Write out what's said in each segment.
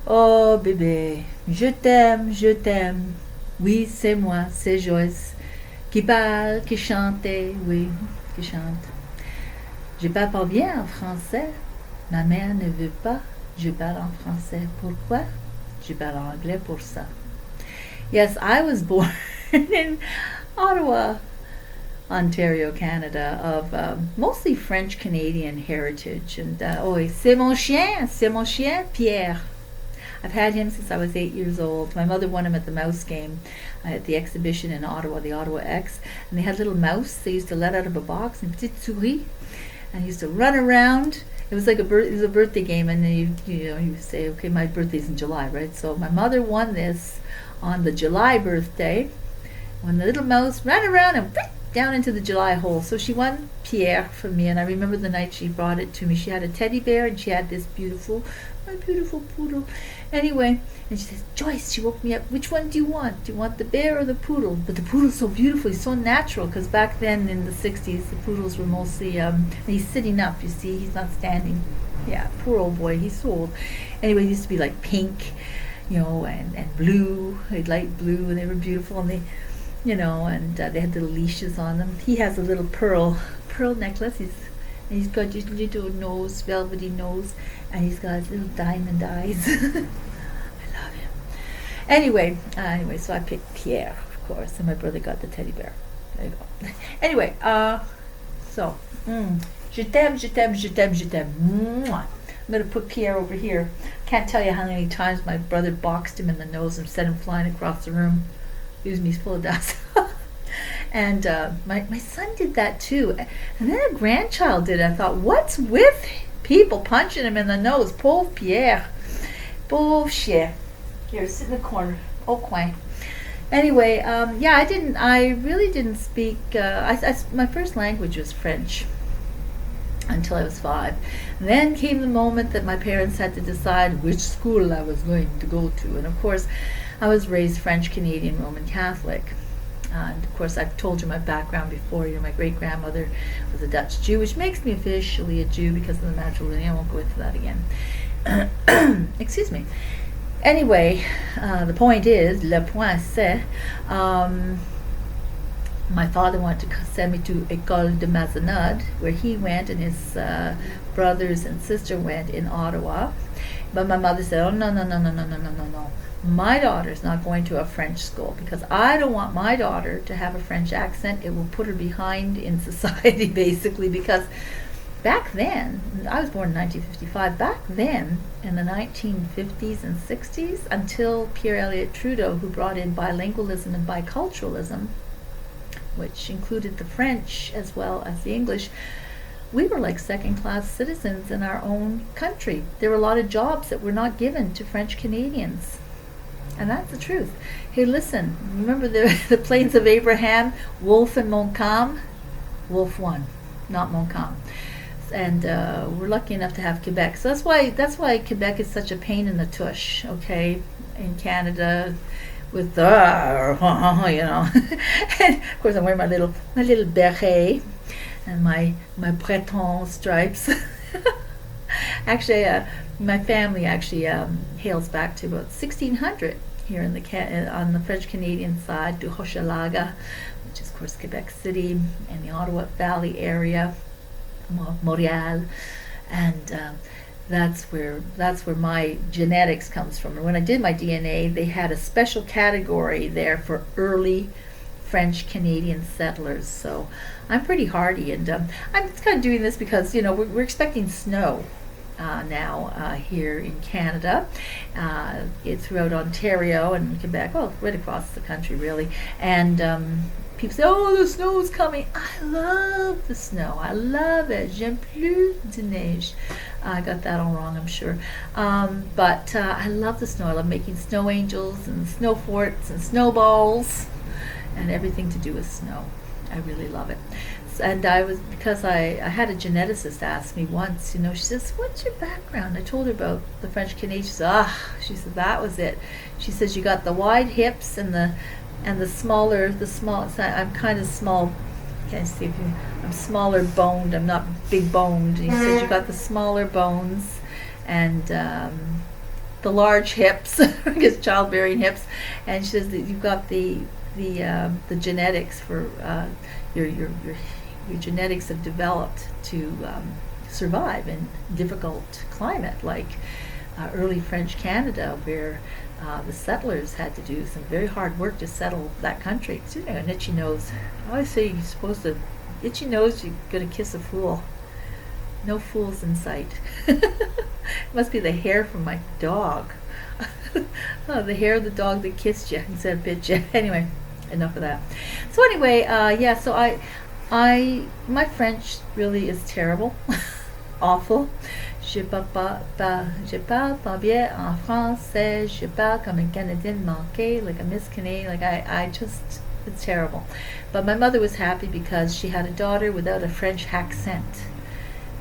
Oh bébé, je t'aime, je t'aime. Oui, c'est moi, c'est Joyce. Qui parle, qui chante, oui, qui chante. Je parle pas bien en français. Ma mère ne veut pas. Je parle en français. Pourquoi? Je parle anglais pour ça. Yes, I was born in Ottawa, Ontario, Canada, of mostly French Canadian heritage. And oh, c'est mon chien, Pierre. I've had him since I was 8 years old. My mother won him at the mouse game at the exhibition in Ottawa, the Ottawa X. And they had a little mouse they used to let out of a box, and petite souris, and he used to run around. It was like it was a birthday game, and then you say, okay, my birthday's in July, right? So my mother won this on the July birthday when the little mouse ran around and down into the July hole. So she won Pierre for me, and I remember the night she brought it to me. She had a teddy bear, and she had this my beautiful poodle. Anyway, and she says, Joyce, she woke me up. Which one do you want? Do you want the bear or the poodle? But the poodle's so beautiful. He's so natural, because back then in the 60s, the poodles were mostly, he's sitting up, you see. He's not standing. Yeah, poor old boy. He's so old. Anyway, he used to be like pink, and blue, like light blue, and they were beautiful, and they had little leashes on them. He has a little pearl necklace. He's got his little nose, velvety nose, and he's got his little diamond eyes. I love him. Anyway, so I picked Pierre, of course, and my brother got the teddy bear. There you go. Anyway, je t'aime, je t'aime, je t'aime, je t'aime. Mwah. I'm going to put Pierre over here. Can't tell you how many times my brother boxed him in the nose and sent him flying across the room. Excuse me, he's full of dust. And my son did that too. And then a grandchild did it. I thought, what's with people punching him in the nose? Pauvre Pierre. Pauvre chien. Here, sit in the corner. Au coin. Anyway, I really didn't speak, my first language was French until I was 5. And then came the moment that my parents had to decide which school I was going to go to. And of course, I was raised French Canadian Roman Catholic. And of course, I've told you my background before. My great-grandmother was a Dutch Jew, which makes me officially a Jew because of the matrilineal. I won't go into that again. Excuse me. Anyway, the point is, le point c'est, my father wanted to send me to École de Mazenod, where he went and his brothers and sister went in Ottawa. But my mother said, oh, no. My daughter's not going to a French school because I don't want my daughter to have a French accent. It will put her behind in society, basically, because back then, I was born in 1955, back then, in the 1950s and 60s, until Pierre Elliott Trudeau, who brought in bilingualism and biculturalism, which included the French as well as the English, we were like second-class citizens in our own country. There were a lot of jobs that were not given to French Canadians. And that's the truth. Hey, listen, remember the Plains of Abraham, Wolfe and Montcalm? Wolfe won, not Montcalm. And we're lucky enough to have Quebec. So that's why Quebec is such a pain in the tush, okay, in Canada, with and of course I'm wearing my little beret and my Breton stripes. Actually, my family actually hails back to about 1600 here in on the French Canadian side, to Hochelaga, which is of course Quebec City and the Ottawa Valley area, Montreal, and that's where my genetics comes from. And when I did my DNA, they had a special category there for early French Canadian settlers. So I'm pretty hardy, and I'm kind of doing this because we're expecting snow now here in Canada, throughout Ontario and Quebec, well, right across the country really. And people say, oh, the snow's coming. I love the snow. I love it. J'aime plus de neige. I got that all wrong, I'm sure. But I love the snow. I love making snow angels and snow forts and snowballs and everything to do with snow. I really love it. And because I had a geneticist ask me once, she says, what's your background? I told her about the French Canadian. She said, that was it. She says, you got the wide hips and the small, I'm kind of small, can't see if I'm smaller boned, I'm not big boned. He said, you got the smaller bones and the large hips, I guess childbearing hips, and she says that you've got the genetics for your genetics have developed to survive in difficult climate, like early French Canada, where the settlers had to do some very hard work to settle that country. So, you know, an itchy nose. I always say you're supposed to, itchy nose, you're going to kiss a fool. No fools in sight. It must be the hair from my dog. Oh, the hair of the dog that kissed you instead of bit you. Anyway, enough of that. So anyway, yeah, so my French really is terrible. Awful. Je parle pas bien en français. Je parle comme une Canadienne manquée, like a Miss Canadian. Like I just, it's terrible. But my mother was happy because she had a daughter without a French accent.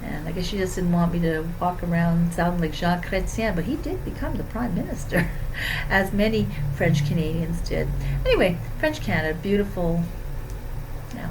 And I guess she just didn't want me to walk around sounding like Jean Chrétien, but he did become the Prime Minister, as many French Canadians did. Anyway, French Canada, beautiful, yeah,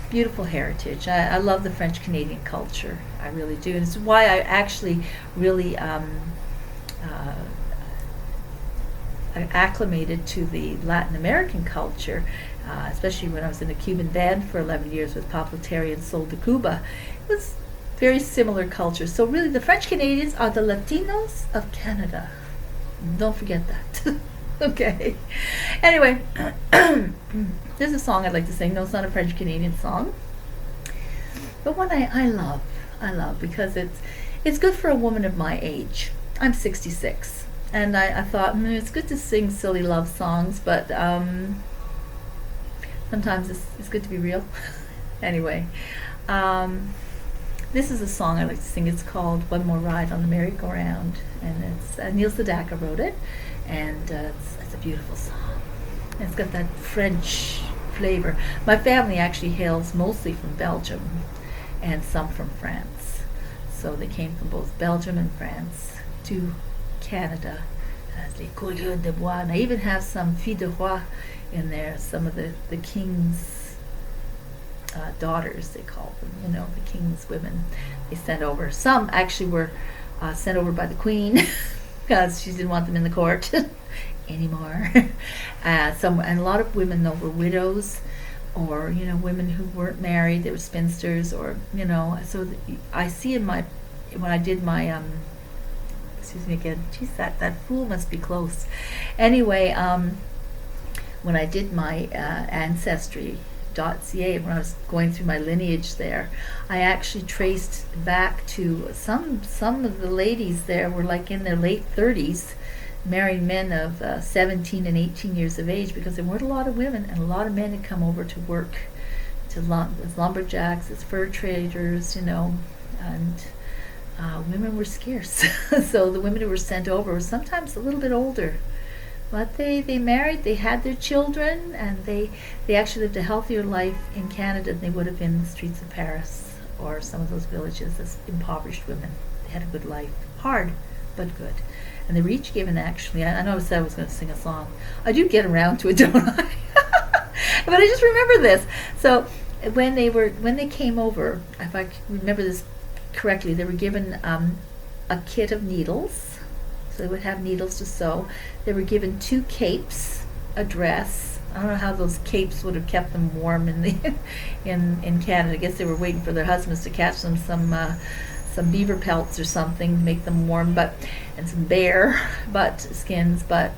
beautiful heritage. I love the French Canadian culture. I really do. And it's why I actually really acclimated to the Latin American culture, especially when I was in a Cuban band for 11 years with Pablo Terry and Sol de Cuba. It was very similar culture. So really the French Canadians are the Latinos of Canada. Don't forget that. Okay. Anyway, there's a song I'd like to sing. No, it's not a French Canadian song, but one I love. I love because it's good for a woman of my age. I'm 66, and I thought it's good to sing silly love songs, but sometimes it's good to be real. Anyway, this is a song I like to sing. It's called "One More Ride on the Merry-Go-Round," and it's Neil Sedaka wrote it, and it's a beautiful song. And it's got that French flavor. My family actually hails mostly from Belgium, and some from France. So they came from both Belgium and France to Canada as les Coureurs de Bois. And I even have some filles de roi in there, some of the king's daughters, they call them, you know, the king's women. They sent over. Some actually were sent over by the queen because she didn't want them in the court anymore. And a lot of women, though, were widows, or, you know, women who weren't married, they were spinsters, or, you know, so I see in my, when I did my, excuse me again, geez, that fool must be close. Anyway, when I did my ancestry.ca, when I was going through my lineage there, I actually traced back to some of the ladies there were like in their late 30s, married men of 17 and 18 years of age, because there weren't a lot of women, and a lot of men had come over to work as lumberjacks, as fur traders, you know, and women were scarce. So the women who were sent over were sometimes a little bit older, but they married, they had their children, and they actually lived a healthier life in Canada than they would have in the streets of Paris or some of those villages as impoverished women. They had a good life, hard but good. And they were each given, actually, I know I said I was going to sing a song. I do get around to it, don't I? But I just remember this. So when they came over, if I remember this correctly, they were given a kit of needles. So they would have needles to sew. They were given 2 capes, a dress. I don't know how those capes would have kept them warm in the in Canada. I guess they were waiting for their husbands to catch them some beaver pelts or something to make them warm, and some bear butt skins. But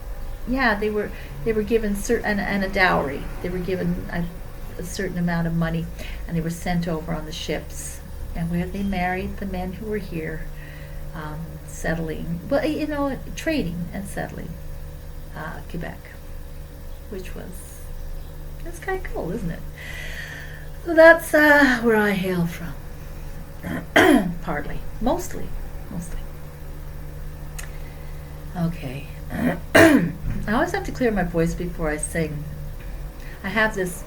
yeah, they were given and a dowry. They were given a certain amount of money, and they were sent over on the ships, and where they married the men who were here, settling, well, you know, trading and settling Quebec, which that's kind of cool, isn't it? So that's where I hail from. Partly, mostly. Okay. I always have to clear my voice before I sing. I have this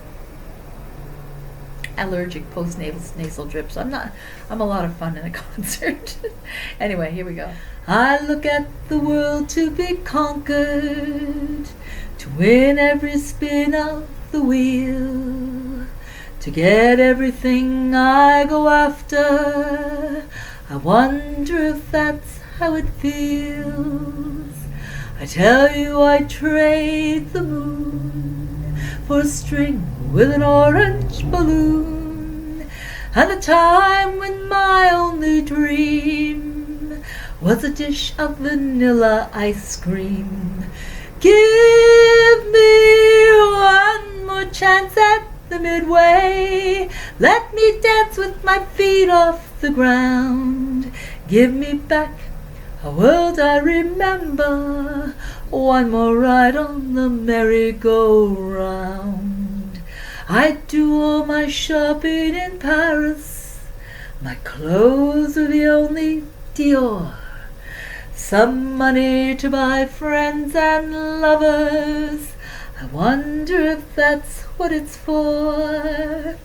allergic post-nasal drip, so I'm a lot of fun in a concert. Anyway, here we go. I look at the world to be conquered, to win every spin of the wheel, to get everything I go after. I wonder if that's how it feels. I tell you I'd trade the moon for a string with an orange balloon, and a time when my only dream was a dish of vanilla ice cream. Give me one more chance at the midway. Let me dance with my feet off the ground. Give me back a world I remember. One more ride on the merry-go-round. I do all my shopping in Paris. My clothes are the only Dior. Some money to buy friends and lovers. I wonder if that's what it's for.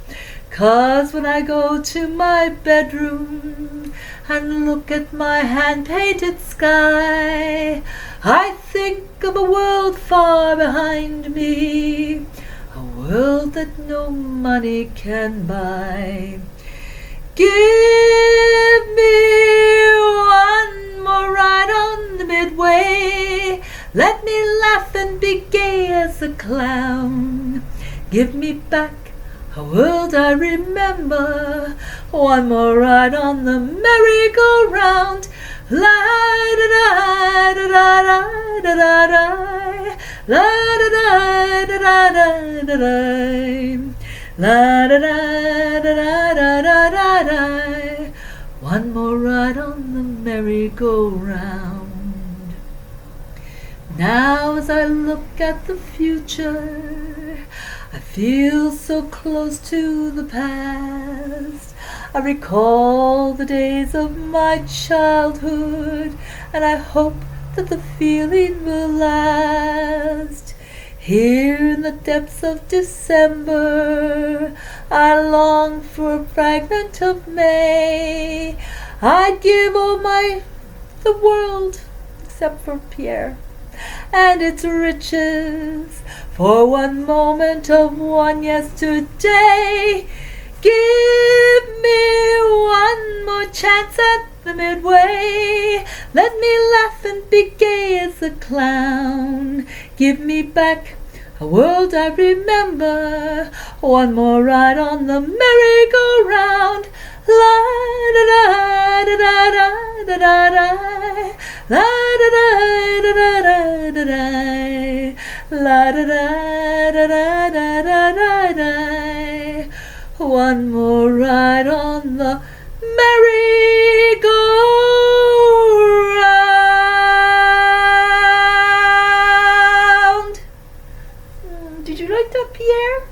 'Cause when I go to my bedroom and look at my hand-painted sky, I think of a world far behind me, a world that no money can buy. Give me one more ride on the midway. Let me laugh and be gay as a clown. Give me back a world I remember. One more ride on the merry-go-round. La-da-da-da-da-da-da-da-da. La-da-da-da-da-da-da-da. La-da-da-da-da-da-da-da. One more ride on the merry-go-round. Now as I look at the future, I feel so close to the past. I recall the days of my childhood, and I hope that the feeling will last. Here in the depths of December, I long for a fragment of May. I'd give all the world, except for Pierre and its riches, for one moment of one yesterday. Give me one more chance at the midway. Let me laugh and be gay as a clown. Give me back a world I remember. One more ride on the merry-go-round. La-da-da-da-da-da-da-da. La-da-da-da-da-da-da-da. La-da-da-da-da-da-da-da. One more ride on the merry-go-round. Did you like that, Pierre?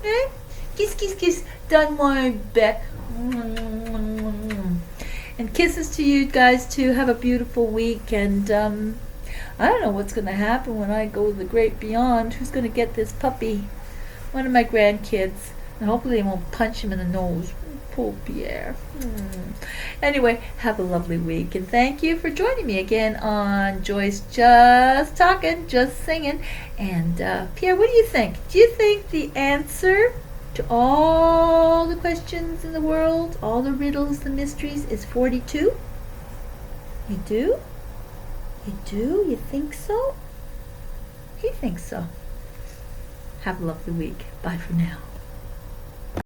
Eh? Kiss, kiss, kiss down my back. And kisses to you guys too. Have a beautiful week. And I don't know what's going to happen when I go to the great beyond. Who's going to get this puppy? One of my grandkids. And hopefully they won't punch him in the nose. Poor Pierre. Anyway, have a lovely week. And thank you for joining me again on Joyce Just Talking, Just Singing. And Pierre, what do you think? Do you think the answer to all the questions in the world, all the riddles, the mysteries, is 42? You do? You do? You think so? He thinks so. Have a lovely week. Bye for now.